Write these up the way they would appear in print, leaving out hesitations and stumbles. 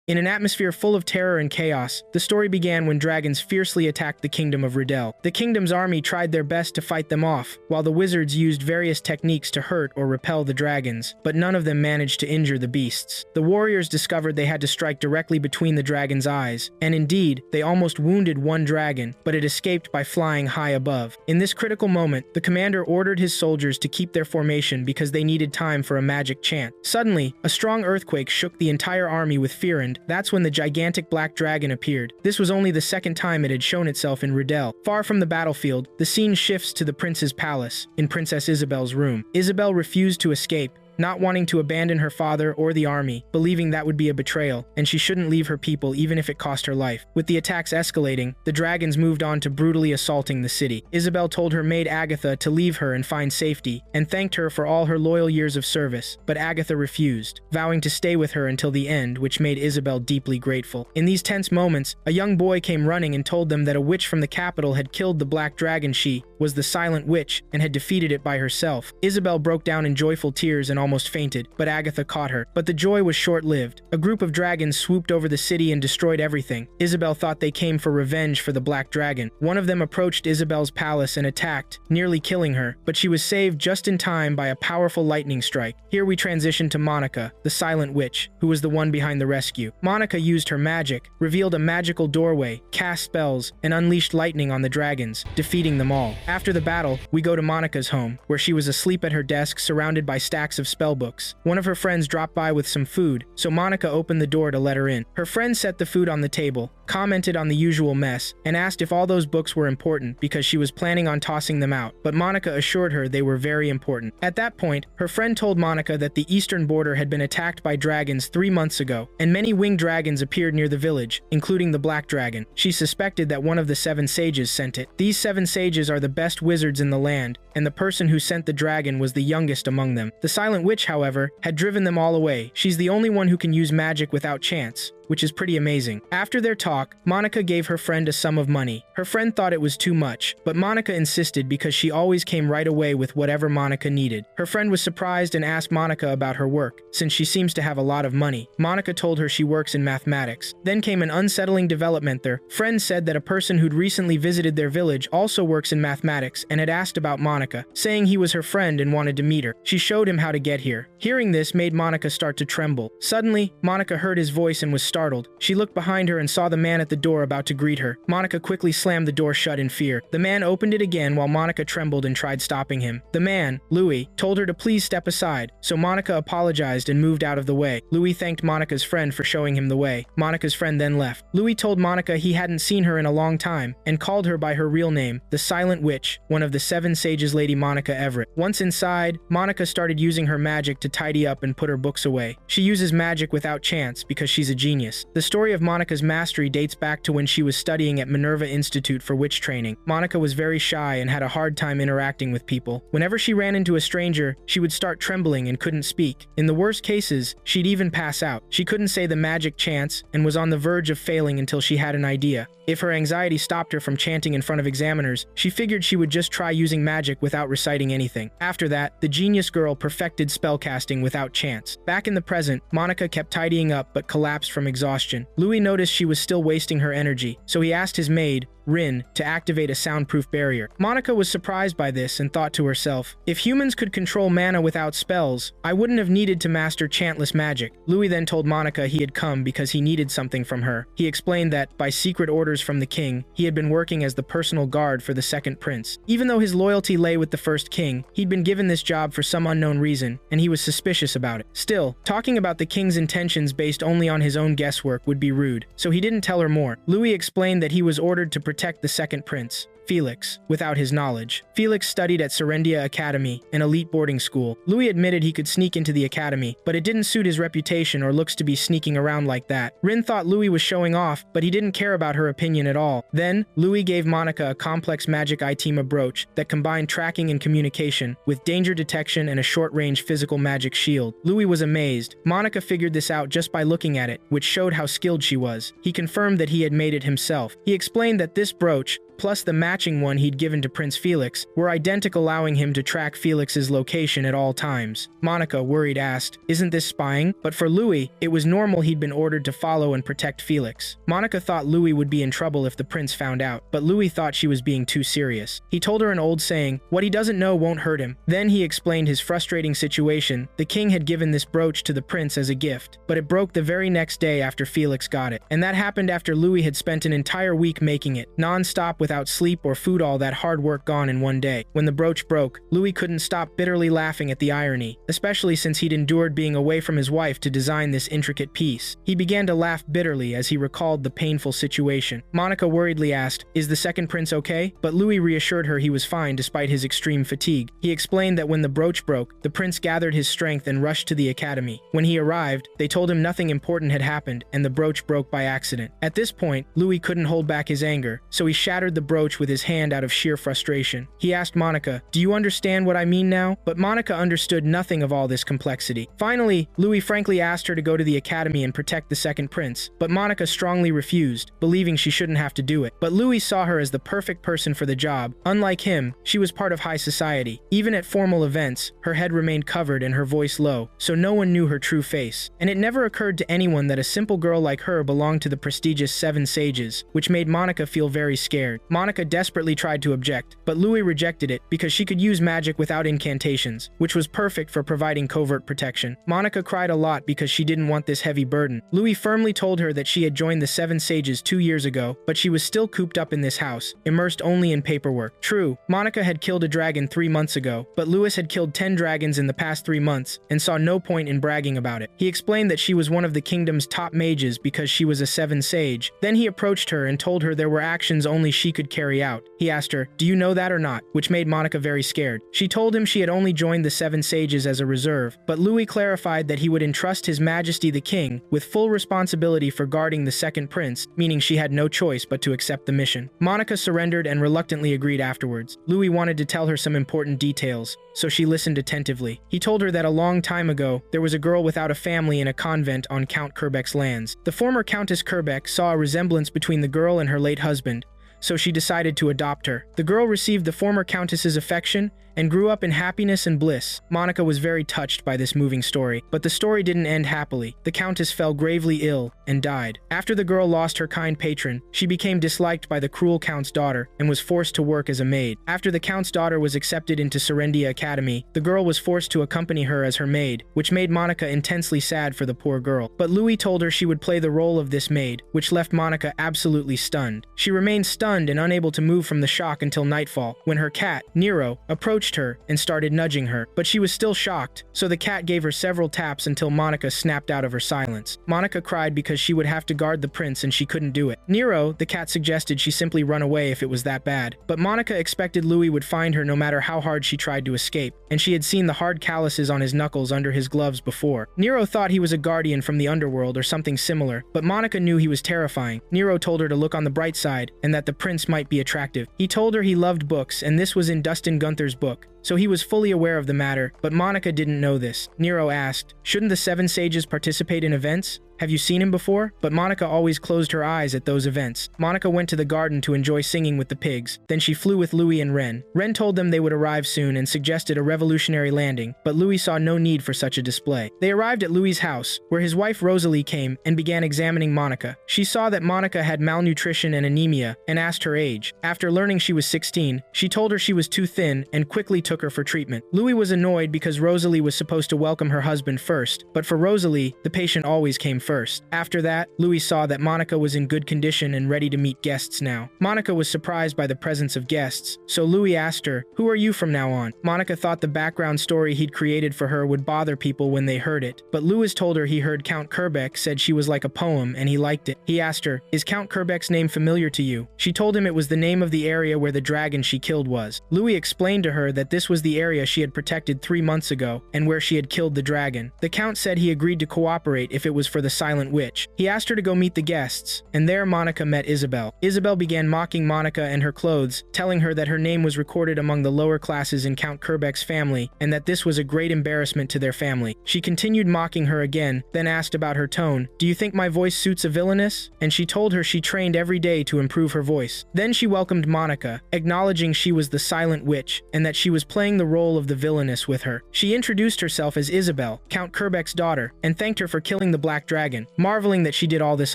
In an atmosphere full of terror and chaos, the story began when dragons fiercely attacked the kingdom of Riddell. The kingdom's army tried their best to fight them off, while the wizards used various techniques to hurt or repel the dragons, but none of them managed to injure the beasts. The warriors discovered they had to strike directly between the dragon's eyes, and indeed, they almost wounded one dragon, but it escaped by flying high above. In this critical moment, the commander ordered his soldiers to keep their formation because they needed time for a magic chant. Suddenly, a strong earthquake shook the entire army with fear, and that's when the gigantic black dragon appeared. This was only the second time it had shown itself in Riddell. Far from the battlefield, the scene shifts to the prince's palace, in Princess Isabel's room. Isabel refused to escape, not wanting to abandon her father or the army, believing that would be a betrayal, and she shouldn't leave her people even if it cost her life. With the attacks escalating, the dragons moved on to brutally assaulting the city. Isabel told her maid Agatha to leave her and find safety, and thanked her for all her loyal years of service, but Agatha refused, vowing to stay with her until the end, which made Isabel deeply grateful. In these tense moments, a young boy came running and told them that a witch from the capital had killed the black dragon. She was the Silent Witch and had defeated it by herself. Isabel broke down in joyful tears and almost fainted, but Agatha caught her. But the joy was short-lived. A group of dragons swooped over the city and destroyed everything. Isabel thought they came for revenge for the black dragon. One of them approached Isabel's palace and attacked, nearly killing her, but she was saved just in time by a powerful lightning strike. Here we transition to Monica, the Silent Witch, who was the one behind the rescue. Monica used her magic, revealed a magical doorway, cast spells, and unleashed lightning on the dragons, defeating them all. After the battle, we go to Monica's home, where she was asleep at her desk surrounded by stacks of spellbooks. One of her friends dropped by with some food, so Monica opened the door to let her in. Her friend set the food on the table, commented on the usual mess, and asked if all those books were important because she was planning on tossing them out, but Monica assured her they were very important. At that point, her friend told Monica that the eastern border had been attacked by dragons 3 months ago, and many winged dragons appeared near the village, including the black dragon. She suspected that one of the 7 sages sent it. These 7 sages are the best wizards in the land, and the person who sent the dragon was the youngest among them. The Silent Witch, however, had driven them all away. She's the only one who can use magic without chance, which is pretty amazing. After their talk, Monica gave her friend a sum of money. Her friend thought it was too much, but Monica insisted because she always came right away with whatever Monica needed. Her friend was surprised and asked Monica about her work, since she seems to have a lot of money. Monica told her she works in mathematics. Then came an unsettling development. Their friend said that a person who'd recently visited their village also works in mathematics and had asked about Monica, saying he was her friend and wanted to meet her. She showed him how to get here. Hearing this made Monica start to tremble. Suddenly, Monica heard his voice and was startled. She looked behind her and saw the man at the door about to greet her. Monica quickly slammed the door shut in fear. The man opened it again while Monica trembled and tried stopping him. The man, Louis, told her to please step aside, so Monica apologized and moved out of the way. Louis thanked Monica's friend for showing him the way. Monica's friend then left. Louis told Monica he hadn't seen her in a long time and called her by her real name, the Silent Witch, one of the 7 sages, Lady Monica Everett. Once inside, Monica started using her magic to tidy up and put her books away. She uses magic without chance because she's a genius. The story of Monica's mastery dates back to when she was studying at Minerva Institute for witch training. Monica was very shy and had a hard time interacting with people. Whenever she ran into a stranger, she would start trembling and couldn't speak. In the worst cases, she'd even pass out. She couldn't say the magic chants and was on the verge of failing until she had an idea. If her anxiety stopped her from chanting in front of examiners, she figured she would just try using magic without reciting anything. After that, the genius girl perfected spellcasting without chance. Back in the present, Monica kept tidying up but collapsed from exhaustion. Louis noticed she was still wasting her energy, so he asked his maid, Rin, to activate a soundproof barrier. Monica was surprised by this and thought to herself, if humans could control mana without spells, I wouldn't have needed to master chantless magic. Louis then told Monica he had come because he needed something from her. He explained that, by secret orders from the king, he had been working as the personal guard for the second prince. Even though his loyalty lay with the first king, he'd been given this job for some unknown reason, and he was suspicious about it. Still, talking about the king's intentions based only on his own guesswork would be rude, so he didn't tell her more. Louis explained that he was ordered to protect the second prince, Felix, without his knowledge. Felix studied at Serendia Academy, an elite boarding school. Louis admitted he could sneak into the academy, but it didn't suit his reputation or looks to be sneaking around like that. Rin thought Louis was showing off, but he didn't care about her opinion at all. Then, Louis gave Monica a complex magic item brooch that combined tracking and communication, with danger detection and a short-range physical magic shield. Louis was amazed. Monica figured this out just by looking at it, which showed how skilled she was. He confirmed that he had made it himself. He explained that this brooch, plus the matching one he'd given to Prince Felix, were identical, allowing him to track Felix's location at all times. Monica, worried, asked, "Isn't this spying?" But for Louis, it was normal. He'd been ordered to follow and protect Felix. Monica thought Louis would be in trouble if the prince found out, but Louis thought she was being too serious. He told her an old saying, "What he doesn't know won't hurt him." Then he explained his frustrating situation. The king had given this brooch to the prince as a gift, but it broke the very next day after Felix got it. And that happened after Louis had spent an entire week making it, non-stop, without sleep or food, all that hard work gone in one day. When the brooch broke, Louis couldn't stop bitterly laughing at the irony, especially since he'd endured being away from his wife to design this intricate piece. He began to laugh bitterly as he recalled the painful situation. Monica worriedly asked, "Is the second prince okay?" But Louis reassured her he was fine despite his extreme fatigue. He explained that when the brooch broke, the prince gathered his strength and rushed to the academy. When he arrived, they told him nothing important had happened and the brooch broke by accident. At this point, Louis couldn't hold back his anger, so he shattered the brooch with his hand out of sheer frustration. He asked Monica, "Do you understand what I mean now?" But Monica understood nothing of all this complexity. Finally, Louis frankly asked her to go to the academy and protect the second prince, but Monica strongly refused, believing she shouldn't have to do it. But Louis saw her as the perfect person for the job. Unlike him, she was part of high society. Even at formal events, her head remained covered and her voice low, so no one knew her true face. And it never occurred to anyone that a simple girl like her belonged to the prestigious Seven Sages, which made Monica feel very scared. Monica desperately tried to object, but Louis rejected it because she could use magic without incantations, which was perfect for providing covert protection. Monica cried a lot because she didn't want this heavy burden. Louis firmly told her that she had joined the Seven Sages 2 years ago, but she was still cooped up in this house, immersed only in paperwork. True, Monica had killed a dragon 3 months ago, but Louis had killed 10 dragons in the past 3 months and saw no point in bragging about it. He explained that she was one of the kingdom's top mages because she was a Seven Sage. Then he approached her and told her there were actions only she could carry out. He asked her, "Do you know that or not?" which made Monica very scared. She told him she had only joined the Seven Sages as a reserve, but Louis clarified that he would entrust His Majesty the King with full responsibility for guarding the second prince, meaning she had no choice but to accept the mission. Monica surrendered and reluctantly agreed afterwards. Louis wanted to tell her some important details, so she listened attentively. He told her that a long time ago, there was a girl without a family in a convent on Count Kerbeck's lands. The former Countess Kerbeck saw a resemblance between the girl and her late husband, so she decided to adopt her. The girl received the former countess's affection and grew up in happiness and bliss. Monica was very touched by this moving story, but the story didn't end happily. The countess fell gravely ill and died. After the girl lost her kind patron, she became disliked by the cruel count's daughter and was forced to work as a maid. After the count's daughter was accepted into Serendia Academy, the girl was forced to accompany her as her maid, which made Monica intensely sad for the poor girl. But Louis told her she would play the role of this maid, which left Monica absolutely stunned. She remained stunned and unable to move from the shock until nightfall, when her cat, Nero, approached her and started nudging her, but she was still shocked, so the cat gave her several taps until Monica snapped out of her silence. Monica cried because she would have to guard the prince and she couldn't do it. Nero, the cat, suggested she simply run away if it was that bad, but Monica expected Louis would find her no matter how hard she tried to escape, and she had seen the hard calluses on his knuckles under his gloves before. Nero thought he was a guardian from the underworld or something similar, but Monica knew he was terrifying. Nero told her to look on the bright side and that the prince might be attractive. He told her he loved books, and this was in Dustin Gunther's book, so he was fully aware of the matter, but Monica didn't know this. Nero asked, "Shouldn't the Seven Sages participate in events? Have you seen him before?" But Monica always closed her eyes at those events. Monica went to the garden to enjoy singing with the pigs. Then she flew with Louis and Ren. Ren told them they would arrive soon and suggested a revolutionary landing, but Louis saw no need for such a display. They arrived at Louis's house, where his wife Rosalie came and began examining Monica. She saw that Monica had malnutrition and anemia and asked her age. After learning she was 16, she told her she was too thin and quickly took her for treatment. Louis was annoyed because Rosalie was supposed to welcome her husband first, but for Rosalie, the patient always came first. After that, Louis saw that Monica was in good condition and ready to meet guests now. Monica was surprised by the presence of guests, so Louis asked her, "Who are you from now on?" Monica thought the background story he'd created for her would bother people when they heard it, but Louis told her he heard Count Kerbeck said she was like a poem and he liked it. He asked her, "Is Count Kerbeck's name familiar to you?" She told him it was the name of the area where the dragon she killed was. Louis explained to her that this was the area she had protected 3 months ago and where she had killed the dragon. The Count said he agreed to cooperate if it was for the silent witch. He asked her to go meet the guests, and there Monica met Isabel. Isabel began mocking Monica and her clothes, telling her that her name was recorded among the lower classes in Count Kerbeck's family, and that this was a great embarrassment to their family. She continued mocking her again, then asked about her tone. "Do you think my voice suits a villainess?" And she told her she trained every day to improve her voice. Then she welcomed Monica, acknowledging she was the silent witch, and that she was playing the role of the villainess with her. She introduced herself as Isabel, Count Kerbeck's daughter, and thanked her for killing the Black Dragon, marveling that she did all this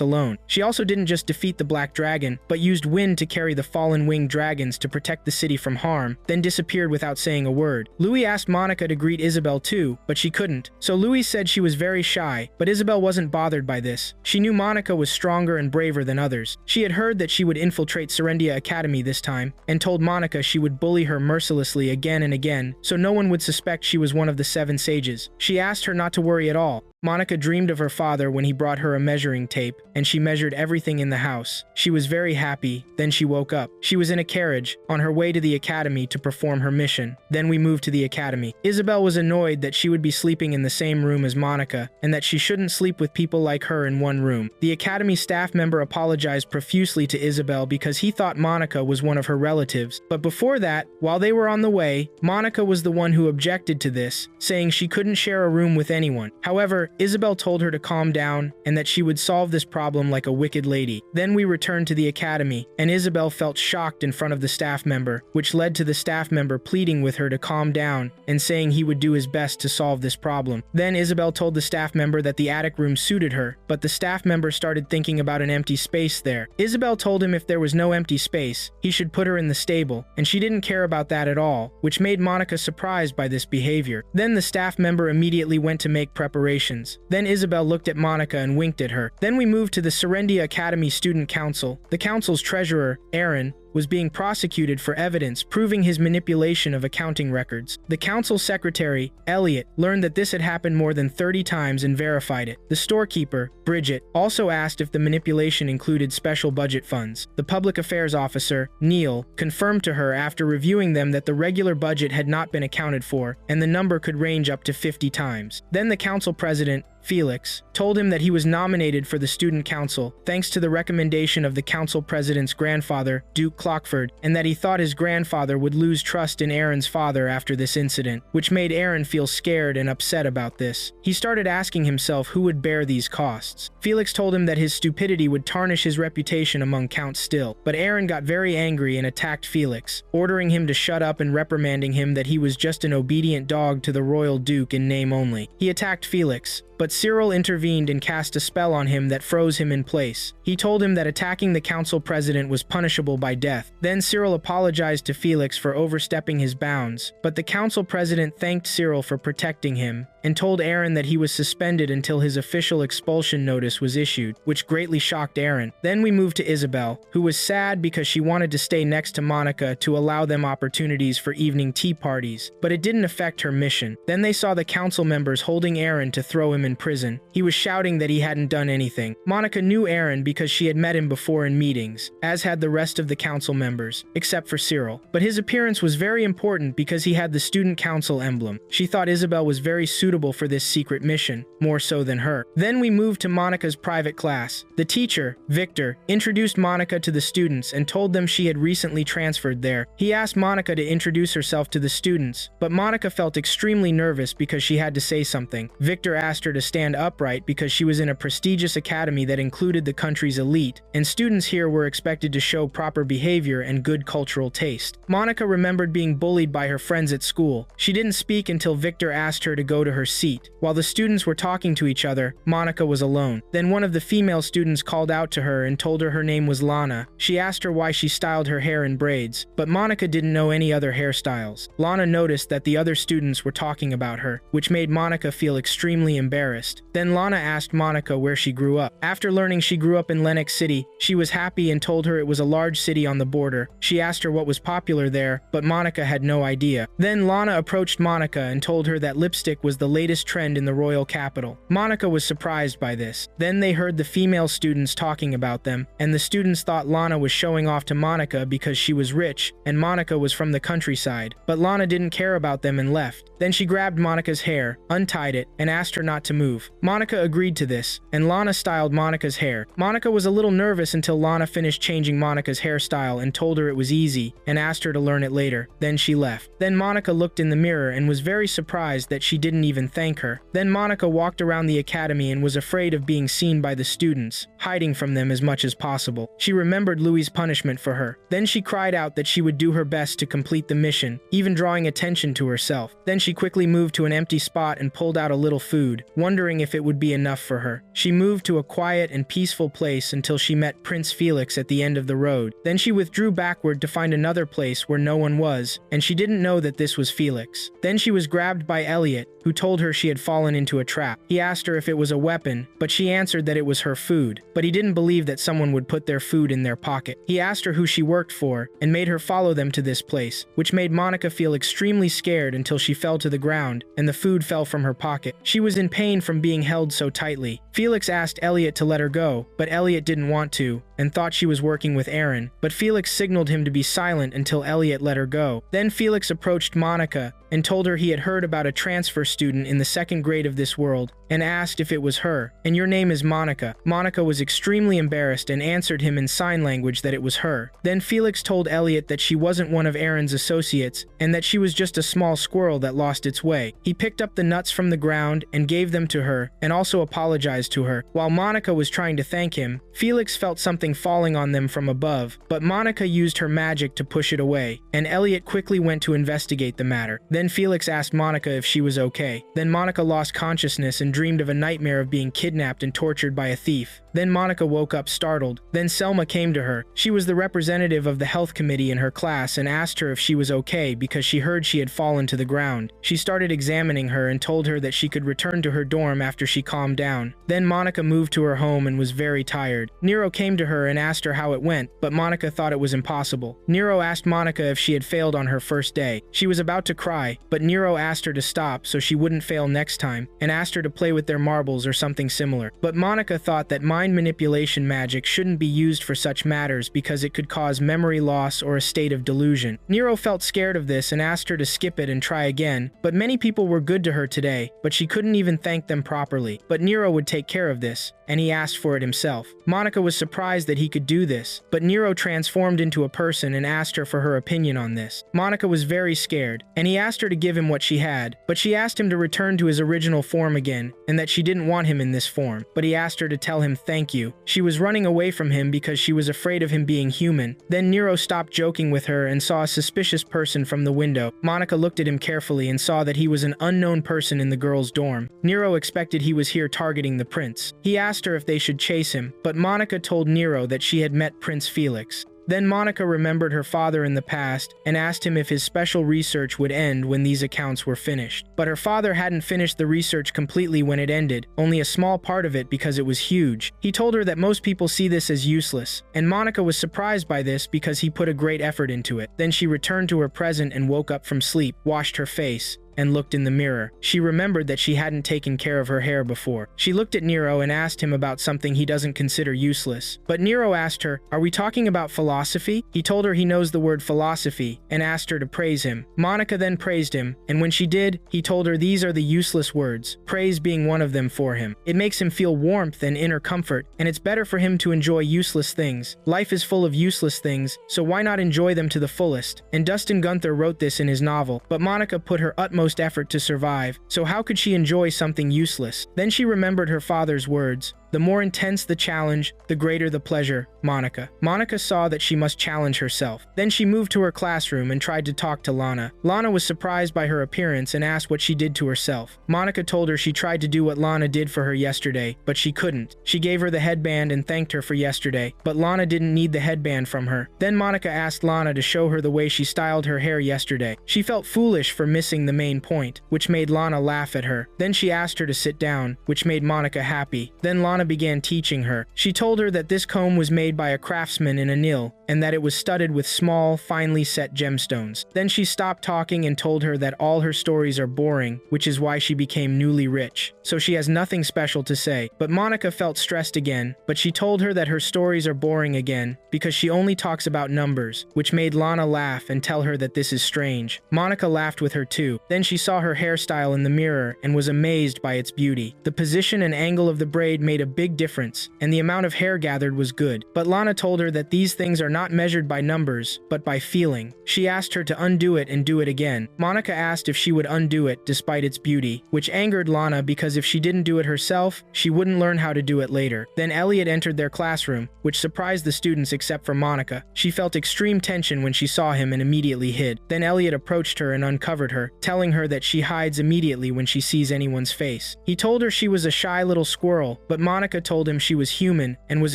alone. She also didn't just defeat the Black Dragon, but used wind to carry the fallen winged dragons to protect the city from harm, then disappeared without saying a word. Louis asked Monica to greet Isabel too, but she couldn't. So Louis said she was very shy, but Isabel wasn't bothered by this. She knew Monica was stronger and braver than others. She had heard that she would infiltrate Serendia Academy this time, and told Monica she would bully her mercilessly again and again, so no one would suspect she was one of the 7 sages. She asked her not to worry at all. Monica dreamed of her father when he brought her a measuring tape, and she measured everything in the house. She was very happy. Then she woke up. She was in a carriage, on her way to the academy to perform her mission. Then we moved to the academy. Isabel was annoyed that she would be sleeping in the same room as Monica, and that she shouldn't sleep with people like her in one room. The academy staff member apologized profusely to Isabel because he thought Monica was one of her relatives. But before that, while they were on the way, Monica was the one who objected to this, saying she couldn't share a room with anyone. However, Isabel told her to calm down and that she would solve this problem like a wicked lady. Then we returned to the academy, and Isabel felt shocked in front of the staff member, which led to the staff member pleading with her to calm down and saying he would do his best to solve this problem. Then Isabel told the staff member that the attic room suited her, but the staff member started thinking about an empty space there. Isabel told him if there was no empty space, he should put her in the stable, and she didn't care about that at all, which made Monica surprised by this behavior. Then the staff member immediately went to make preparations. Then Isabel looked at Monica and winked at her. Then we moved to the Serendia Academy Student Council. The council's treasurer, Aaron, was being prosecuted for evidence proving his manipulation of accounting records. The council secretary, Elliot, learned that this had happened more than 30 times and verified it. The storekeeper, Bridget, also asked if the manipulation included special budget funds. The public affairs officer, Neil, confirmed to her after reviewing them that the regular budget had not been accounted for, and the number could range up to 50 times. Then the council president, Felix, told him that he was nominated for the student council thanks to the recommendation of the council president's grandfather, Duke Clockford, and that he thought his grandfather would lose trust in Aaron's father after this incident, which made Aaron feel scared and upset about this. He started asking himself who would bear these costs. Felix told him that his stupidity would tarnish his reputation among counts still, but Aaron got very angry and attacked Felix, ordering him to shut up and reprimanding him that he was just an obedient dog to the royal duke in name only. He attacked Felix, but Cyril intervened and cast a spell on him that froze him in place. He told him that attacking the council president was punishable by death. Then Cyril apologized to Felix for overstepping his bounds, but the council president thanked Cyril for protecting him and told Aaron that he was suspended until his official expulsion notice was issued, which greatly shocked Aaron. Then we moved to Isabel, who was sad because she wanted to stay next to Monica to allow them opportunities for evening tea parties, but it didn't affect her mission. Then they saw the council members holding Aaron to throw him in prison. He was shouting that he hadn't done anything. Monica knew Aaron because she had met him before in meetings, as had the rest of the council members, except for Cyril. But his appearance was very important because he had the student council emblem. She thought Isabel was very suitable for this secret mission, more so than her. Then we moved to Monica's private class. The teacher, Victor, introduced Monica to the students and told them she had recently transferred there. He asked Monica to introduce herself to the students, but Monica felt extremely nervous because she had to say something. Victor asked her to stand upright because she was in a prestigious academy that included the country's elite, and students here were expected to show proper behavior and good cultural taste. Monica remembered being bullied by her friends at school. She didn't speak until Victor asked her to go to her seat. While the students were talking to each other, Monica was alone. Then one of the female students called out to her and told her name was Lana. She asked her why she styled her hair in braids, but Monica didn't know any other hairstyles. Lana noticed that the other students were talking about her, which made Monica feel extremely embarrassed. Then Lana asked Monica where she grew up. After learning she grew up in Lenox City, she was happy and told her it was a large city on the border. She asked her what was popular there, but Monica had no idea. Then Lana approached Monica and told her that lipstick was the latest trend in the royal capital. Monica was surprised by this. Then they heard the female students talking about them, and the students thought Lana was showing off to Monica because she was rich, and Monica was from the countryside. But Lana didn't care about them and left. Then she grabbed Monica's hair, untied it, and asked her not to move. Monica agreed to this, and Lana styled Monica's hair. Monica was a little nervous until Lana finished changing Monica's hairstyle and told her it was easy, and asked her to learn it later. Then she left. Then Monica looked in the mirror and was very surprised that she didn't even thank her. Then Monica walked around the academy and was afraid of being seen by the students, hiding from them as much as possible. She remembered Louis's punishment for her. Then she cried out that she would do her best to complete the mission, even drawing attention to herself. Then she quickly moved to an empty spot and pulled out a little food, wondering if it would be enough for her. She moved to a quiet and peaceful place until she met Prince Felix at the end of the road. Then she withdrew backward to find another place where no one was, and she didn't know that this was Felix. Then she was grabbed by Elliot, who told her she had fallen into a trap. He asked her if it was a weapon, but she answered that it was her food. But he didn't believe that someone would put their food in their pocket. He asked her who she worked for, and made her follow them to this place, which made Monica feel extremely scared until she fell to the ground, and the food fell from her pocket. She was in pain from being held so tightly. Felix asked Elliot to let her go, but Elliot didn't want to, and thought she was working with Aaron, but Felix signaled him to be silent until Elliot let her go. Then Felix approached Monica and told her he had heard about a transfer student in the 2nd grade of this world, and asked if it was her. "And your name is Monica." Monica was extremely embarrassed and answered him in sign language that it was her. Then Felix told Elliot that she wasn't one of Aaron's associates, and that she was just a small squirrel that lost its way. He picked up the nuts from the ground and gave them to her, and also apologized to her. While Monica was trying to thank him, Felix felt something falling on them from above, but Monica used her magic to push it away, and Elliot quickly went to investigate the matter. Then Felix asked Monica if she was okay. Then Monica lost consciousness and dreamed of a nightmare of being kidnapped and tortured by a thief. Then Monica woke up startled. Then Selma came to her. She was the representative of the health committee in her class and asked her if she was okay because she heard she had fallen to the ground. She started examining her and told her that she could return to her dorm after she calmed down. Then Monica moved to her home and was very tired. Nero came to her and asked her how it went, but Monica thought it was impossible. Nero asked Monica if she had failed on her first day. She was about to cry, but Nero asked her to stop so she wouldn't fail next time, and asked her to play with their marbles or something similar. But Monica thought that mind manipulation magic shouldn't be used for such matters because it could cause memory loss or a state of delusion. Nero felt scared of this and asked her to skip it and try again, but many people were good to her today, but she couldn't even thank them properly. But Nero would take care of this, and he asked for it himself. Monica was surprised that he could do this, but Nero transformed into a person and asked her for her opinion on this. Monica was very scared, and he asked her to give him what she had, but she asked him to return to his original form again, and that she didn't want him in this form, but he asked her to tell him thank you. She was running away from him because she was afraid of him being human. Then Nero stopped joking with her and saw a suspicious person from the window. Monica looked at him carefully and saw that he was an unknown person in the girls' dorm. Nero expected he was here targeting the prince. He asked her if they should chase him, but Monica told Nero that she had met Prince Felix. Then Monica remembered her father in the past and asked him if his special research would end when these accounts were finished. But her father hadn't finished the research completely when it ended, only a small part of it because it was huge. He told her that most people see this as useless, and Monica was surprised by this because he put a great effort into it. Then she returned to her present and woke up from sleep, washed her face, and looked in the mirror. She remembered that she hadn't taken care of her hair before. She looked at Nero and asked him about something he doesn't consider useless. But Nero asked her, "Are we talking about philosophy?" He told her he knows the word philosophy and asked her to praise him. Monica then praised him, and when she did, he told her these are the useless words, praise being one of them for him. It makes him feel warmth and inner comfort, and it's better for him to enjoy useless things. Life is full of useless things, so why not enjoy them to the fullest? And Dustin Gunther wrote this in his novel, but Monica put her utmost effort to survive, so how could she enjoy something useless? Then she remembered her father's words. The more intense the challenge, the greater the pleasure, Monica. Monica saw that she must challenge herself. Then she moved to her classroom and tried to talk to Lana. Lana was surprised by her appearance and asked what she did to herself. Monica told her she tried to do what Lana did for her yesterday, but she couldn't. She gave her the headband and thanked her for yesterday, but Lana didn't need the headband from her. Then Monica asked Lana to show her the way she styled her hair yesterday. She felt foolish for missing the main point, which made Lana laugh at her. Then she asked her to sit down, which made Monica happy. Then Lana began teaching her. She told her that this comb was made by a craftsman in Anil, and that it was studded with small, finely set gemstones. Then she stopped talking and told her that all her stories are boring, which is why she became newly rich. So she has nothing special to say. But Monica felt stressed again, but she told her that her stories are boring again because she only talks about numbers, which made Lana laugh and tell her that this is strange. Monica laughed with her too. Then she saw her hairstyle in the mirror and was amazed by its beauty. The position and angle of the braid made a big difference, and the amount of hair gathered was good. But Lana told her that these things are not measured by numbers, but by feeling. She asked her to undo it and do it again. Monica asked if she would undo it despite its beauty, which angered Lana because if she didn't do it herself, she wouldn't learn how to do it later. Then Elliot entered their classroom, which surprised the students except for Monica. She felt extreme tension when she saw him and immediately hid. Then Elliot approached her and uncovered her, telling her that she hides immediately when she sees anyone's face. He told her she was a shy little squirrel, but Monica told him she was human and was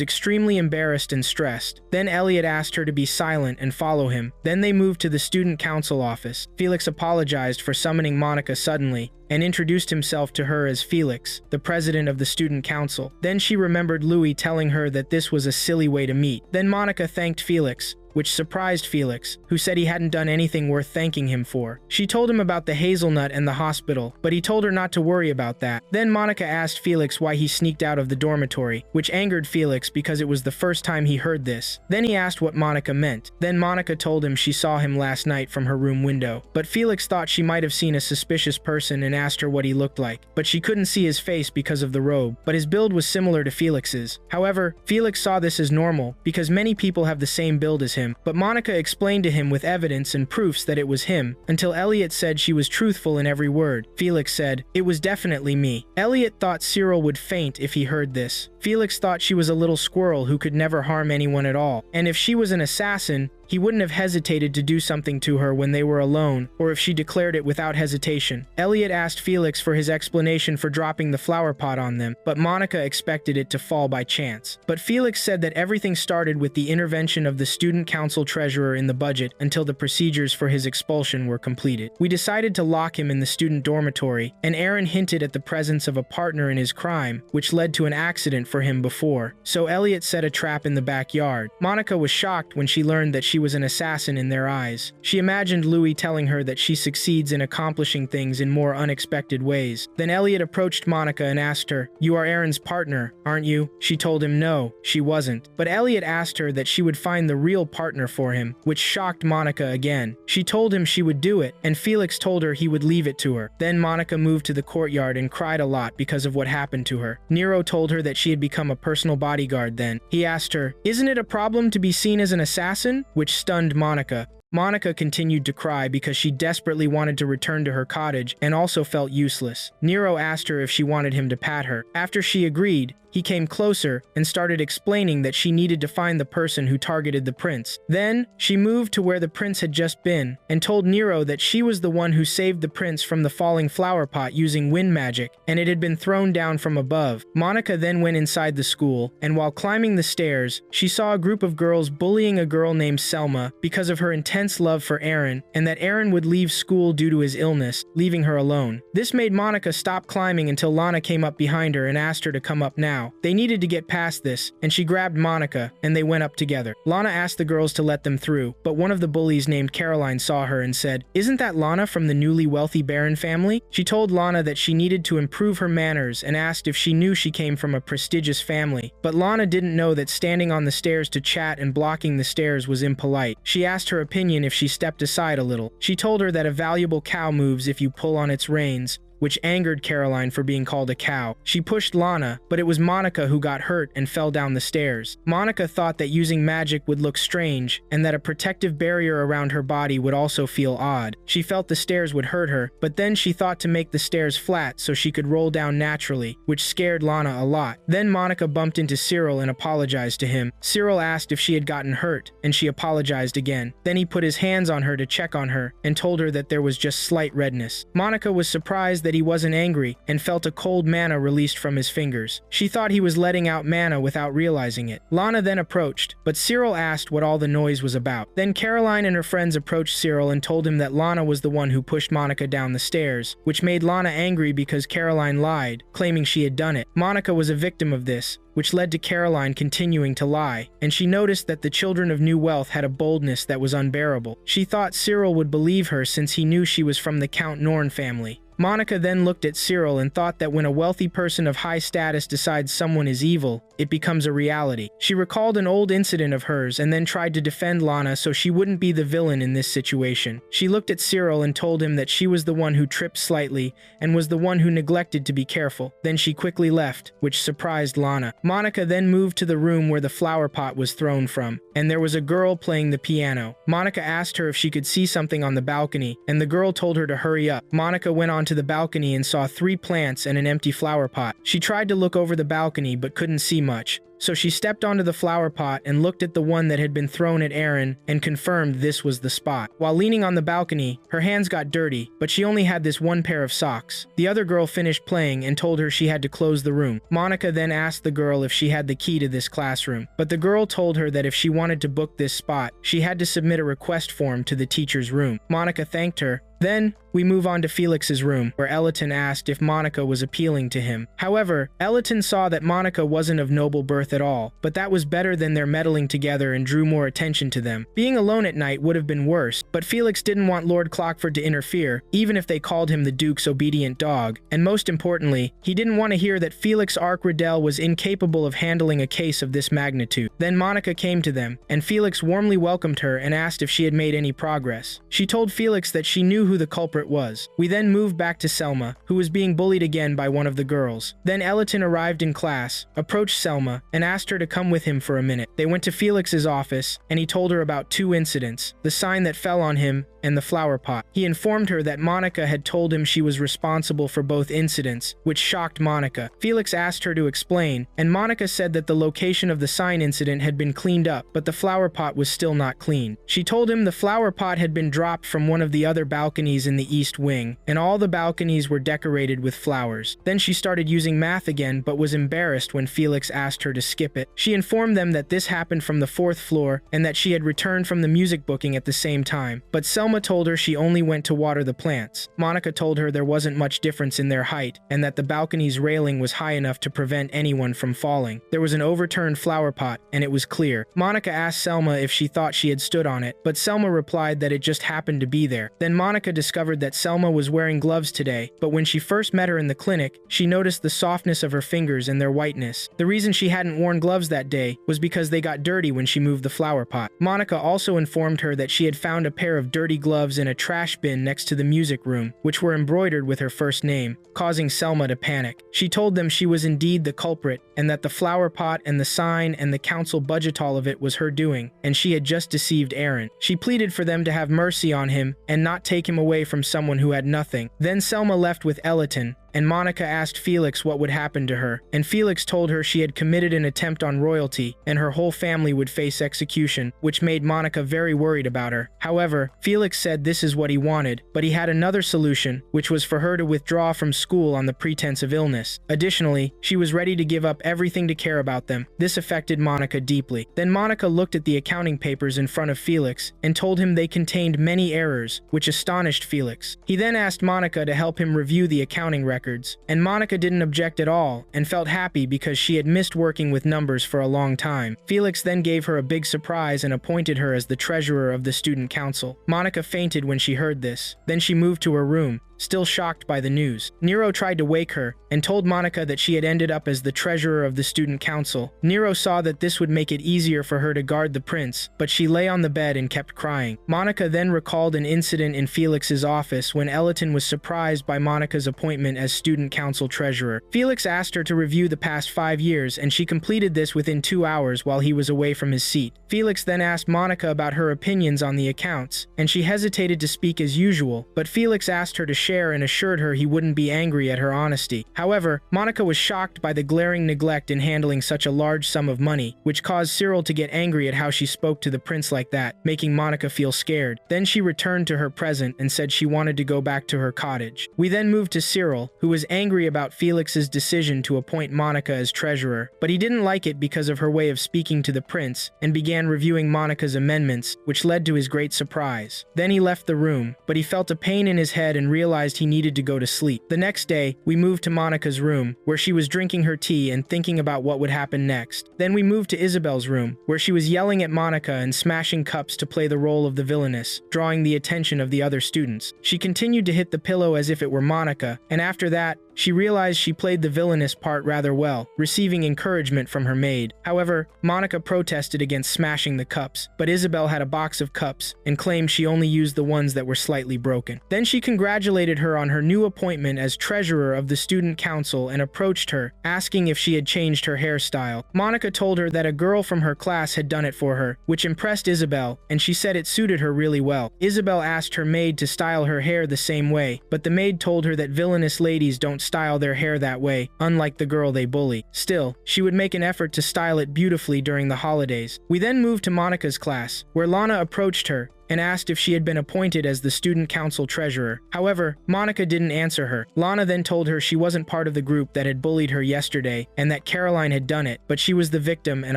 extremely embarrassed and stressed. Then Elliot asked her to be silent and follow him. Then they moved to the student council office. Felix apologized for summoning Monica suddenly and introduced himself to her as Felix, the president of the student council. Then she remembered Louis telling her that this was a silly way to meet. Then Monica thanked Felix, which surprised Felix, who said he hadn't done anything worth thanking him for. She told him about the hazelnut and the hospital, but he told her not to worry about that. Then Monica asked Felix why he sneaked out of the dormitory, which angered Felix because it was the first time he heard this. Then he asked what Monica meant. Then Monica told him she saw him last night from her room window. But Felix thought she might have seen a suspicious person and asked her what he looked like. But she couldn't see his face because of the robe, but his build was similar to Felix's. However, Felix saw this as normal because many people have the same build as him. But Monica explained to him with evidence and proofs that it was him, until Elliot said she was truthful in every word. Felix said, "It was definitely me." Elliot thought Cyril would faint if he heard this. Felix thought she was a little squirrel who could never harm anyone at all, and if she was an assassin, he wouldn't have hesitated to do something to her when they were alone, or if she declared it without hesitation. Elliot asked Felix for his explanation for dropping the flower pot on them, but Monica expected it to fall by chance. But Felix said that everything started with the intervention of the student council treasurer in the budget until the procedures for his expulsion were completed. We decided to lock him in the student dormitory, and Aaron hinted at the presence of a partner in his crime, which led to an accident for him before. So Elliot set a trap in the backyard. Monica was shocked when she learned that she was an assassin in their eyes. She imagined Louis telling her that she succeeds in accomplishing things in more unexpected ways. Then Elliot approached Monica and asked her, "You are Aaron's partner, aren't you?" She told him no, she wasn't. But Elliot asked her that she would find the real partner for him, which shocked Monica again. She told him she would do it, and Felix told her he would leave it to her. Then Monica moved to the courtyard and cried a lot because of what happened to her. Nero told her that she had become a personal bodyguard then. He asked her, "Isn't it a problem to be seen as an assassin?" Which stunned Monica. Monica continued to cry because she desperately wanted to return to her cottage and also felt useless. Nero asked her if she wanted him to pat her. After she agreed, he came closer and started explaining that she needed to find the person who targeted the prince. Then, she moved to where the prince had just been and told Nero that she was the one who saved the prince from the falling flower pot using wind magic, and it had been thrown down from above. Monica then went inside the school, and while climbing the stairs, she saw a group of girls bullying a girl named Selma because of her intense love for Aaron, and that Aaron would leave school due to his illness, leaving her alone. This made Monica stop climbing until Lana came up behind her and asked her to come up now. They needed to get past this, and she grabbed Monica, and they went up together. Lana asked the girls to let them through, but one of the bullies named Caroline saw her and said, "Isn't that Lana from the newly wealthy Baron family?" She told Lana that she needed to improve her manners and asked if she knew she came from a prestigious family. But Lana didn't know that standing on the stairs to chat and blocking the stairs was impolite. She asked her opinion if she stepped aside a little. She told her that a valuable cow moves if you pull on its reins, which angered Caroline for being called a cow. She pushed Lana, but it was Monica who got hurt and fell down the stairs. Monica thought that using magic would look strange, and that a protective barrier around her body would also feel odd. She felt the stairs would hurt her, but then she thought to make the stairs flat so she could roll down naturally, which scared Lana a lot. Then Monica bumped into Cyril and apologized to him. Cyril asked if she had gotten hurt, and she apologized again. Then he put his hands on her to check on her, and told her that there was just slight redness. Monica was surprised that he wasn't angry and felt a cold mana released from his fingers. She thought he was letting out mana without realizing it. Lana then approached, but Cyril asked what all the noise was about. Then Caroline and her friends approached Cyril and told him that Lana was the one who pushed Monica down the stairs, which made Lana angry because Caroline lied, claiming she had done it. Monica was a victim of this, which led to Caroline continuing to lie, and she noticed that the children of new wealth had a boldness that was unbearable. She thought Cyril would believe her since he knew she was from the Count Norn family. Monica then looked at Cyril and thought that when a wealthy person of high status decides someone is evil, it becomes a reality. She recalled an old incident of hers and then tried to defend Lana so she wouldn't be the villain in this situation. She looked at Cyril and told him that she was the one who tripped slightly and was the one who neglected to be careful. Then she quickly left, which surprised Lana. Monica then moved to the room where the flower pot was thrown from, and there was a girl playing the piano. Monica asked her if she could see something on the balcony, and the girl told her to hurry up. Monica went on to the balcony and saw 3 plants and an empty flower pot. She tried to look over the balcony but couldn't see much. So she stepped onto the flower pot and looked at the one that had been thrown at Aaron and confirmed this was the spot. While leaning on the balcony, her hands got dirty, but she only had this one pair of socks. The other girl finished playing and told her she had to close the room. Monica then asked the girl if she had the key to this classroom, but the girl told her that if she wanted to book this spot, she had to submit a request form to the teacher's room. Monica thanked her. Then, we move on to Felix's room, where Eliton asked if Monica was appealing to him. However, Eliton saw that Monica wasn't of noble birth at all, but that was better than their meddling together and drew more attention to them. Being alone at night would have been worse, but Felix didn't want Lord Clockford to interfere, even if they called him the Duke's obedient dog, and most importantly, he didn't want to hear that Felix Arc-Riddell was incapable of handling a case of this magnitude. Then Monica came to them, and Felix warmly welcomed her and asked if she had made any progress. She told Felix that she knew who the culprit was. We then moved back to Selma, who was being bullied again by one of the girls. Then Eliton arrived in class, approached Selma, and asked her to come with him for a minute. They went to Felix's office, and he told her about 2 incidents, the sign that fell on him and the flower pot. He informed her that Monica had told him she was responsible for both incidents, which shocked Monica. Felix asked her to explain, and Monica said that the location of the sign incident had been cleaned up, but the flower pot was still not clean. She told him the flower pot had been dropped from one of the other balconies in the east wing, and all the balconies were decorated with flowers. Then she started using math again, but was embarrassed when Felix asked her to skip it. She informed them that this happened from the 4th floor, and that she had returned from the music booking at the same time, but Selma told her she only went to water the plants. Monica told her there wasn't much difference in their height, and that the balcony's railing was high enough to prevent anyone from falling. There was an overturned flower pot, and it was clear. Monica asked Selma if she thought she had stood on it, but Selma replied that it just happened to be there. Then Monica discovered that Selma was wearing gloves today, but when she first met her in the clinic, she noticed the softness of her fingers and their whiteness. The reason she hadn't worn gloves that day was because they got dirty when she moved the flower pot. Monica also informed her that she had found a pair of dirty gloves in a trash bin next to the music room, which were embroidered with her first name, causing Selma to panic. She told them she was indeed the culprit, and that the flower pot and the sign and the council budget all of it was her doing, and she had just deceived Aaron. She pleaded for them to have mercy on him and not take him away from someone who had nothing. Then Selma left with Eliton, and Monica asked Felix what would happen to her, and Felix told her she had committed an attempt on royalty, and her whole family would face execution, which made Monica very worried about her. However, Felix said this is what he wanted, but he had another solution, which was for her to withdraw from school on the pretense of illness. Additionally, she was ready to give up everything to care about them. This affected Monica deeply. Then Monica looked at the accounting papers in front of Felix, and told him they contained many errors, which astonished Felix. He then asked Monica to help him review the accounting records, and Monica didn't object at all, and felt happy because she had missed working with numbers for a long time. Felix then gave her a big surprise and appointed her as the treasurer of the student council. Monica fainted when she heard this. Then she moved to her room, still shocked by the news. Nero tried to wake her, and told Monica that she had ended up as the treasurer of the student council. Nero saw that this would make it easier for her to guard the prince, but she lay on the bed and kept crying. Monica then recalled an incident in Felix's office when Eliton was surprised by Monica's appointment as student council treasurer. Felix asked her to review the past 5 years, and she completed this within 2 hours while he was away from his seat. Felix then asked Monica about her opinions on the accounts, and she hesitated to speak as usual, but Felix asked her to share and assured her he wouldn't be angry at her honesty. However, Monica was shocked by the glaring neglect in handling such a large sum of money, which caused Cyril to get angry at how she spoke to the prince like that, making Monica feel scared. Then she returned to her present and said she wanted to go back to her cottage. We then moved to Cyril, who was angry about Felix's decision to appoint Monica as treasurer, but he didn't like it because of her way of speaking to the prince, and began reviewing Monica's amendments, which led to his great surprise. Then he left the room, but he felt a pain in his head and realized realized he needed to go to sleep. The next day, we moved to Monica's room, where she was drinking her tea and thinking about what would happen next. Then we moved to Isabel's room, where she was yelling at Monica and smashing cups to play the role of the villainess, drawing the attention of the other students. She continued to hit the pillow as if it were Monica, and after that, she realized she played the villainous part rather well, receiving encouragement from her maid. However, Monica protested against smashing the cups, but Isabel had a box of cups and claimed she only used the ones that were slightly broken. Then she congratulated her on her new appointment as treasurer of the student council and approached her, asking if she had changed her hairstyle. Monica told her that a girl from her class had done it for her, which impressed Isabel, and she said it suited her really well. Isabel asked her maid to style her hair the same way, but the maid told her that villainous ladies don't style their hair that way, unlike the girl they bully. Still, she would make an effort to style it beautifully during the holidays. We then moved to Monica's class, where Lana approached her and asked if she had been appointed as the student council treasurer. However, Monica didn't answer her. Lana then told her she wasn't part of the group that had bullied her yesterday and that Caroline had done it, but she was the victim and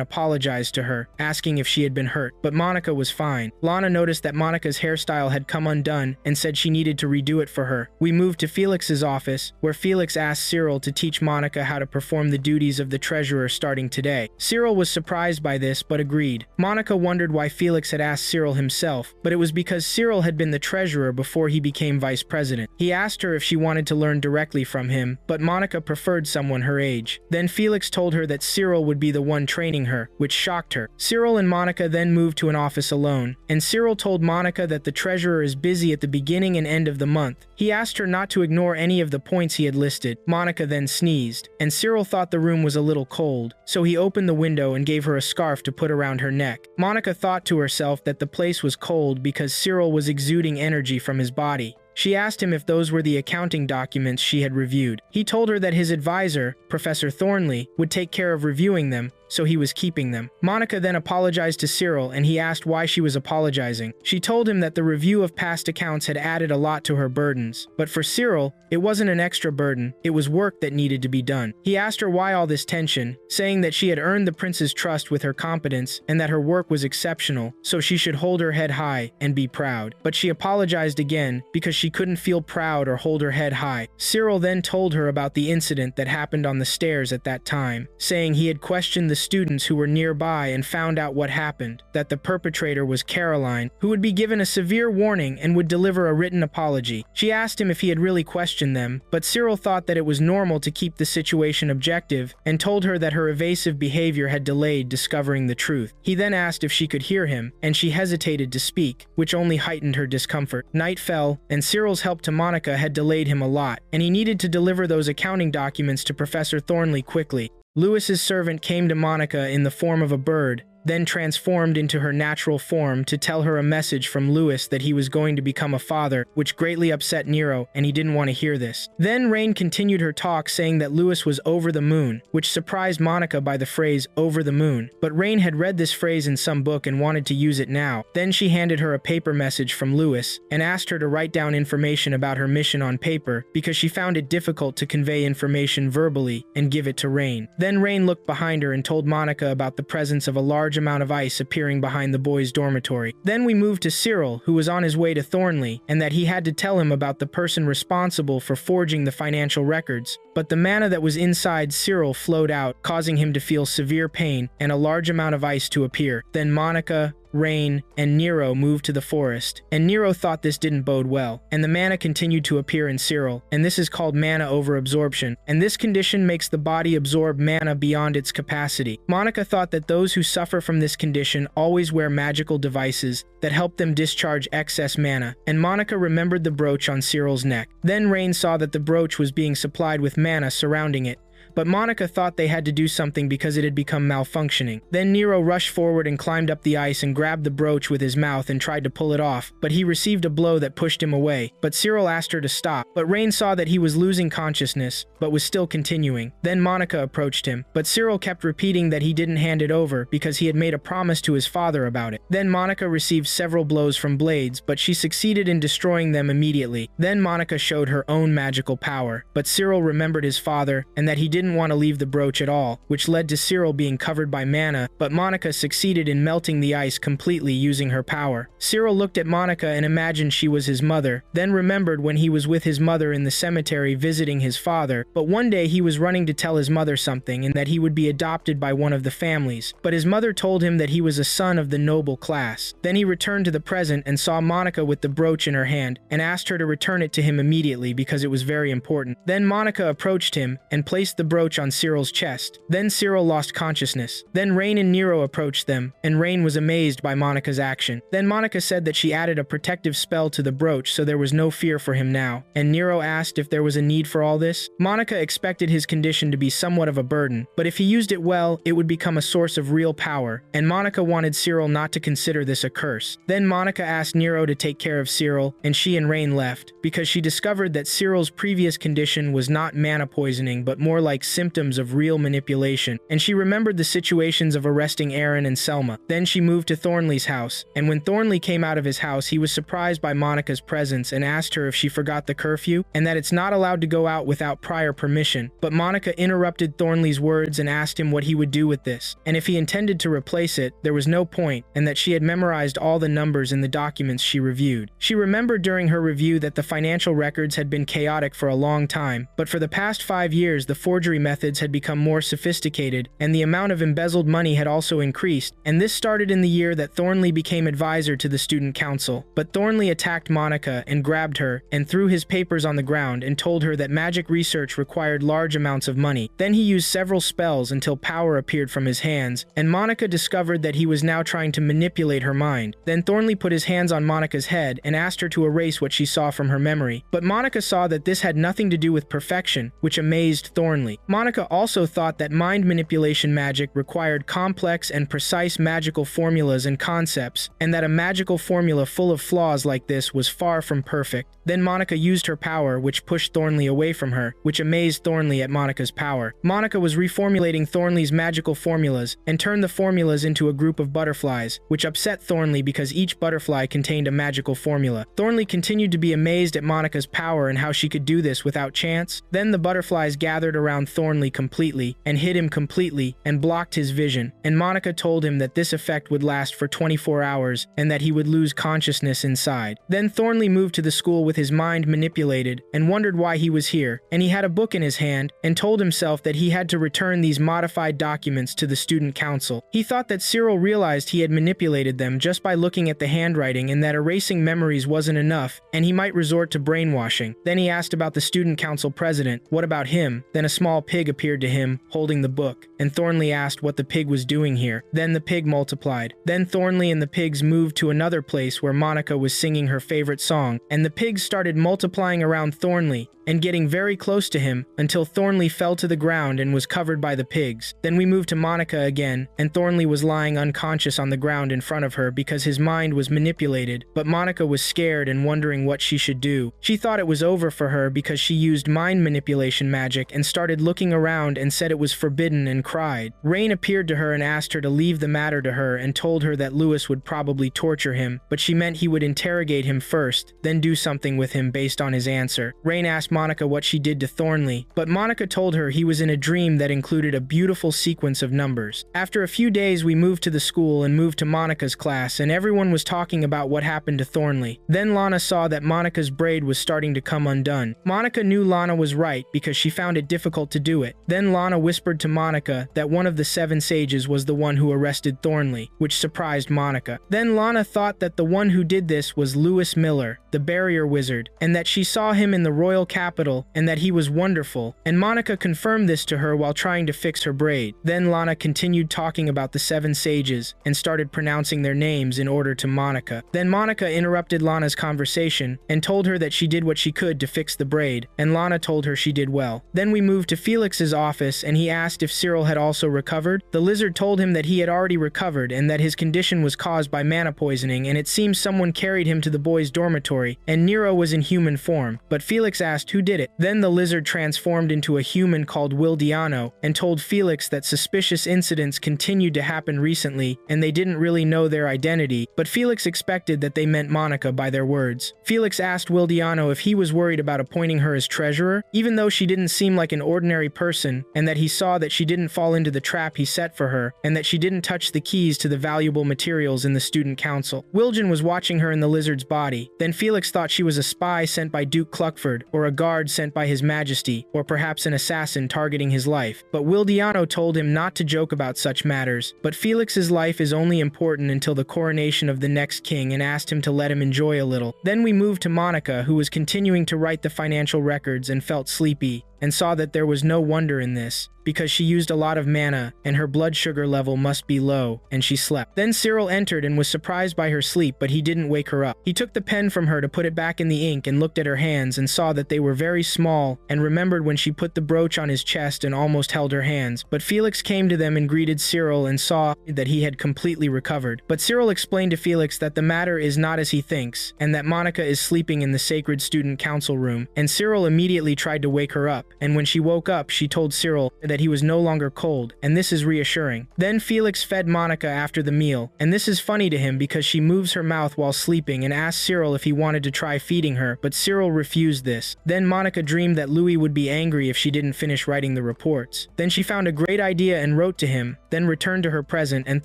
apologized to her, asking if she had been hurt. But Monica was fine. Lana noticed that Monica's hairstyle had come undone and said she needed to redo it for her. We moved to Felix's office, where Felix asked Cyril to teach Monica how to perform the duties of the treasurer starting today. Cyril was surprised by this but agreed. Monica wondered why Felix had asked Cyril himself, but it was because Cyril had been the treasurer before he became vice president. He asked her if she wanted to learn directly from him, but Monica preferred someone her age. Then Felix told her that Cyril would be the one training her, which shocked her. Cyril and Monica then moved to an office alone, and Cyril told Monica that the treasurer is busy at the beginning and end of the month. He asked her not to ignore any of the points he had listed. Monica then sneezed, and Cyril thought the room was a little cold, so he opened the window and gave her a scarf to put around her neck. Monica thought to herself that the place was cold because Cyril was exuding energy from his body. She asked him if those were the accounting documents she had reviewed. He told her that his advisor, Professor Thornley, would take care of reviewing them, so he was keeping them. Monica then apologized to Cyril, and he asked why she was apologizing. She told him that the review of past accounts had added a lot to her burdens. But for Cyril, it wasn't an extra burden, it was work that needed to be done. He asked her why all this tension, saying that she had earned the prince's trust with her competence and that her work was exceptional, so she should hold her head high and be proud. But she apologized again because she couldn't feel proud or hold her head high. Cyril then told her about the incident that happened on the stairs at that time, saying he had questioned the students who were nearby and found out what happened, that the perpetrator was Caroline, who would be given a severe warning and would deliver a written apology. She asked him if he had really questioned them, but Cyril thought that it was normal to keep the situation objective and told her that her evasive behavior had delayed discovering the truth. He then asked if she could hear him, and she hesitated to speak, which only heightened her discomfort. Night fell, and Cyril's help to Monica had delayed him a lot, and he needed to deliver those accounting documents to Professor Thornley quickly. Lewis's servant came to Monica in the form of a bird, then transformed into her natural form to tell her a message from Lewis that he was going to become a father, which greatly upset Nero, and he didn't want to hear this. Then Rain continued her talk saying that Lewis was over the moon, which surprised Monica by the phrase over the moon. But Rain had read this phrase in some book and wanted to use it now. Then she handed her a paper message from Lewis and asked her to write down information about her mission on paper because she found it difficult to convey information verbally and give it to Rain. Then Rain looked behind her and told Monica about the presence of a large amount of ice appearing behind the boys' dormitory. Then we moved to Cyril, who was on his way to Thornley, and that he had to tell him about the person responsible for forging the financial records. But the mana that was inside Cyril flowed out, causing him to feel severe pain and a large amount of ice to appear. Then Monica, Rain, and Nero moved to the forest, and Nero thought this didn't bode well, and the mana continued to appear in Cyril, and this is called mana overabsorption, and this condition makes the body absorb mana beyond its capacity. Monica thought that those who suffer from this condition always wear magical devices that help them discharge excess mana, and Monica remembered the brooch on Cyril's neck. Then Rain saw that the brooch was being supplied with mana surrounding it, but Monica thought they had to do something because it had become malfunctioning. Then Nero rushed forward and climbed up the ice and grabbed the brooch with his mouth and tried to pull it off, but he received a blow that pushed him away. But Cyril asked her to stop, but Rain saw that he was losing consciousness, but was still continuing. Then Monica approached him, but Cyril kept repeating that he didn't hand it over because he had made a promise to his father about it. Then Monica received several blows from blades, but she succeeded in destroying them immediately. Then Monica showed her own magical power, but Cyril remembered his father and that he didn't didn't want to leave the brooch at all, which led to Cyril being covered by mana, but Monica succeeded in melting the ice completely using her power. Cyril looked at Monica and imagined she was his mother, then remembered when he was with his mother in the cemetery visiting his father, but one day he was running to tell his mother something and that he would be adopted by one of the families, but his mother told him that he was a son of the noble class. Then he returned to the present and saw Monica with the brooch in her hand, and asked her to return it to him immediately because it was very important. Then Monica approached him and placed the brooch on Cyril's chest. Then Cyril lost consciousness. Then Rain and Nero approached them, and Rain was amazed by Monica's action. Then Monica said that she added a protective spell to the brooch so there was no fear for him now, and Nero asked if there was a need for all this. Monica expected his condition to be somewhat of a burden, but if he used it well, it would become a source of real power, and Monica wanted Cyril not to consider this a curse. Then Monica asked Nero to take care of Cyril, and she and Rain left, because she discovered that Cyril's previous condition was not mana poisoning but more like symptoms of real manipulation, and she remembered the situations of arresting Aaron and Selma. Then she moved to Thornley's house, and when Thornley came out of his house he was surprised by Monica's presence and asked her if she forgot the curfew, and that it's not allowed to go out without prior permission, but Monica interrupted Thornley's words and asked him what he would do with this, and if he intended to replace it, there was no point, and that she had memorized all the numbers in the documents she reviewed. She remembered during her review that the financial records had been chaotic for a long time, but for the past 5 years the forgery methods had become more sophisticated, and the amount of embezzled money had also increased, and this started in the year that Thornley became advisor to the student council. But Thornley attacked Monica and grabbed her and threw his papers on the ground and told her that magic research required large amounts of money. Then he used several spells until power appeared from his hands, and Monica discovered that he was now trying to manipulate her mind. Then Thornley put his hands on Monica's head and asked her to erase what she saw from her memory, but Monica saw that this had nothing to do with perfection, which amazed Thornley. Monica also thought that mind manipulation magic required complex and precise magical formulas and concepts, and that a magical formula full of flaws like this was far from perfect. Then Monica used her power, which pushed Thornley away from her, which amazed Thornley at Monica's power. Monica was reformulating Thornley's magical formulas and turned the formulas into a group of butterflies, which upset Thornley because each butterfly contained a magical formula. Thornley continued to be amazed at Monica's power and how she could do this without chance. Then the butterflies gathered around Thornley completely and hid him completely and blocked his vision, and Monica told him that this effect would last for 24 hours and that he would lose consciousness inside. Then Thornley moved to the school with his mind manipulated and wondered why he was here, and he had a book in his hand and told himself that he had to return these modified documents to the student council. He thought that Cyril realized he had manipulated them just by looking at the handwriting and that erasing memories wasn't enough, and he might resort to brainwashing. Then he asked about the student council president. What about him? Then a small pig appeared to him, holding the book, and Thornley asked what the pig was doing here. Then the pig multiplied. Then Thornley and the pigs moved to another place where Monica was singing her favorite song, and the pigs started multiplying around Thornley and getting very close to him until Thornley fell to the ground and was covered by the pigs. Then we moved to Monica again, and Thornley was lying unconscious on the ground in front of her because his mind was manipulated, but Monica was scared and wondering what she should do. She thought it was over for her because she used mind manipulation magic and started looking around and said it was forbidden and cried. Rain appeared to her and asked her to leave the matter to her and told her that Lewis would probably torture him, but she meant he would interrogate him first, then do something with him based on his answer. Rain asked Monica what she did to Thornley, but Monica told her he was in a dream that included a beautiful sequence of numbers. After a few days we moved to the school and moved to Monica's class, and everyone was talking about what happened to Thornley. Then Lana saw that Monica's braid was starting to come undone. Monica knew Lana was right because she found it difficult to do it. Then Lana whispered to Monica that one of the 7 sages was the one who arrested Thornley, which surprised Monica. Then Lana thought that the one who did this was Lewis Miller, the barrier wizard, and that she saw him in the royal capital and that he was wonderful, and Monica confirmed this to her while trying to fix her braid. Then Lana continued talking about the 7 sages and started pronouncing their names in order to Monica. Then Monica interrupted Lana's conversation and told her that she did what she could to fix the braid, and Lana told her she did well. Then we moved to Felix's office and he asked if Cyril had also recovered. The lizard told him that he had already recovered and that his condition was caused by mana poisoning, and it seems someone carried him to the boys' dormitory and Nero was in human form, but Felix asked who did it. Then the lizard transformed into a human called Wildiano and told Felix that suspicious incidents continued to happen recently and they didn't really know their identity, but Felix expected that they meant Monica by their words. Felix asked Wildiano if he was worried about appointing her as treasurer, even though she didn't seem like an ordinary ordinary person, and that he saw that she didn't fall into the trap he set for her, and that she didn't touch the keys to the valuable materials in the student council. Wilgen was watching her in the lizard's body. Then Felix thought she was a spy sent by Duke Cluckford, or a guard sent by His Majesty, or perhaps an assassin targeting his life. But Wildiano told him not to joke about such matters. But Felix's life is only important until the coronation of the next king, and asked him to let him enjoy a little. Then we moved to Monica, who was continuing to write the financial records and felt sleepy, and saw that there was no wonder in this, because she used a lot of mana, and her blood sugar level must be low, and she slept. Then Cyril entered and was surprised by her sleep, but he didn't wake her up. He took the pen from her to put it back in the ink and looked at her hands and saw that they were very small, and remembered when she put the brooch on his chest and almost held her hands. But Felix came to them and greeted Cyril and saw that he had completely recovered. But Cyril explained to Felix that the matter is not as he thinks, and that Monica is sleeping in the sacred student council room, and Cyril immediately tried to wake her up, and when she woke up, she told Cyril that he was no longer cold, and this is reassuring. Then Felix fed Monica after the meal, and this is funny to him because she moves her mouth while sleeping and asked Cyril if he wanted to try feeding her, but Cyril refused this. Then Monica dreamed that Louis would be angry if she didn't finish writing the reports. Then she found a great idea and wrote to him, then returned to her present and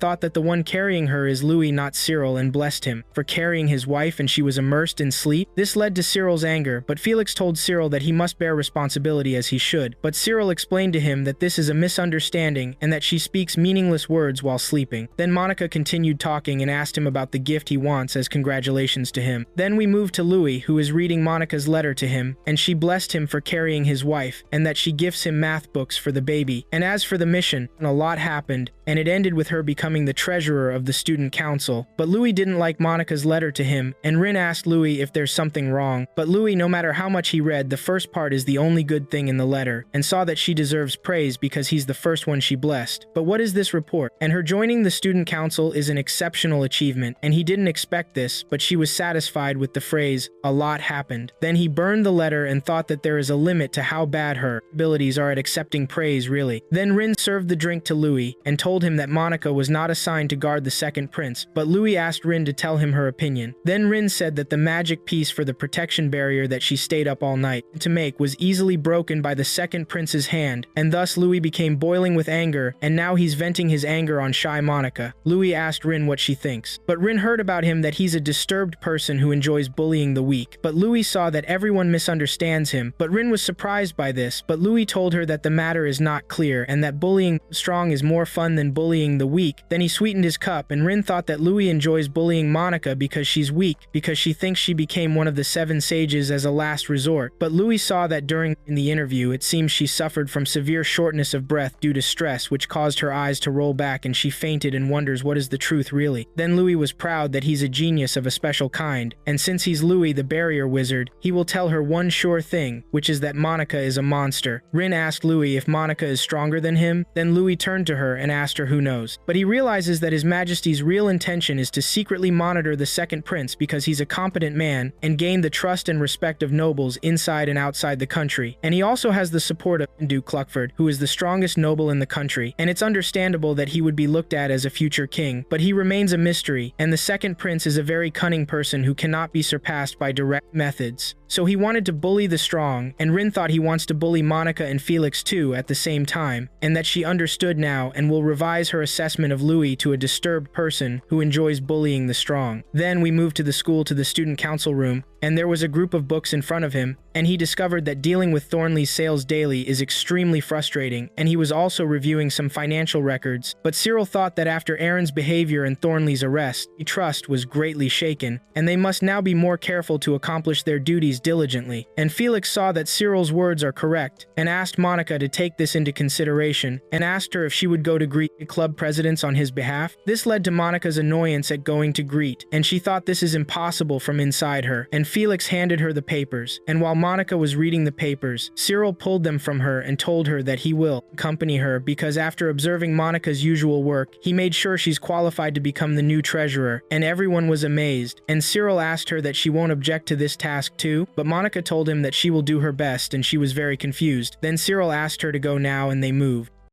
thought that the one carrying her is Louis, not Cyril, and blessed him for carrying his wife, and she was immersed in sleep. This led to Cyril's anger, but Felix told Cyril that he must bear responsibility as he should. But Cyril explained to him that this is a misunderstanding and that she speaks meaningless words while sleeping. Then Monica continued talking and asked him about the gift he wants as congratulations to him. Then we moved to Louis, who is reading Monica's letter to him, and she blessed him for carrying his wife, and that she gifts him math books for the baby. And as for the mission, a lot happened, and it ended with her becoming the treasurer of the student council. But Louis didn't like Monica's letter to him, and Rin asked Louis if there's something wrong. But Louis, no matter how much he read, the first part is the only good thing in the letter, and saw that she deserves praise because he's the first one she blessed. But what is this report? And her joining the student council is an exceptional achievement, and he didn't expect this, but she was satisfied with the phrase, "A lot happened." Then he burned the letter and thought that there is a limit to how bad her abilities are at accepting praise, really. Then Rin served the drink to Louis, and told him that Monica was not assigned to guard the second prince, but Louis asked Rin to tell him her opinion. Then Rin said that the magic piece for the protection barrier that she stayed up all night to make was easily broken by the second prince's hand, and thus Louis became boiling with anger, and now he's venting his anger on shy Monica. Louis asked Rin what she thinks, but Rin heard about him that he's a disturbed person who enjoys bullying the weak. But Louis saw that everyone misunderstands him, but Rin was surprised by this. But Louis told her that the matter is not clear, and that bullying strong is more fun than bullying the weak. Then he sweetened his cup, and Rin thought that Louis enjoys bullying Monica because she's weak, because she thinks she became one of the 7 sages as a last resort. But Louis saw that during the interview, it seems she suffered from severe shortness of breath due to stress, which caused her eyes to roll back, and she fainted and wonders what is the truth really. Then Louis was proud that he's a genius of a special kind, and since he's Louis the barrier wizard, he will tell her one sure thing, which is that Monica is a monster. Rin asked Louis if Monica is stronger than him. Then Louis turned to her and asked her who knows. But he realizes that His Majesty's real intention is to secretly monitor the second prince because he's a competent man and gain the trust and respect of nobles inside and outside the country. And he also has the support of Duke Cluckford, who is the strongest noble in the country, and it's understandable that he would be looked at as a future king, but he remains a mystery, and the second prince is a very cunning person who cannot be surpassed by direct methods. So he wanted to bully the strong, and Rin thought he wants to bully Monica and Felix too at the same time, and that she understood now and will revise her assessment of Louis to a disturbed person who enjoys bullying the strong. Then we moved to the school to the student council room, and there was a group of books in front of him, and he discovered that dealing with Thornley's sales daily is extremely frustrating, and he was also reviewing some financial records. But Cyril thought that after Aaron's behavior and Thornley's arrest, his trust was greatly shaken, and they must now be more careful to accomplish their duties diligently. And Felix saw that Cyril's words are correct, and asked Monica to take this into consideration, and asked her if she would go to greet the club presidents on his behalf. This led to Monica's annoyance at going to greet, and she thought this is impossible from inside her, and Felix handed her the papers, and while Monica was reading the papers, Cyril pulled them from her and told her that he will accompany her because after observing Monica's usual work, he made sure she's qualified to become the new treasurer, and everyone was amazed, and Cyril asked her that she won't object to this task too, but Monica told him that she will do her best, and she was very confused. Then Cyril asked her to go now, and they moved.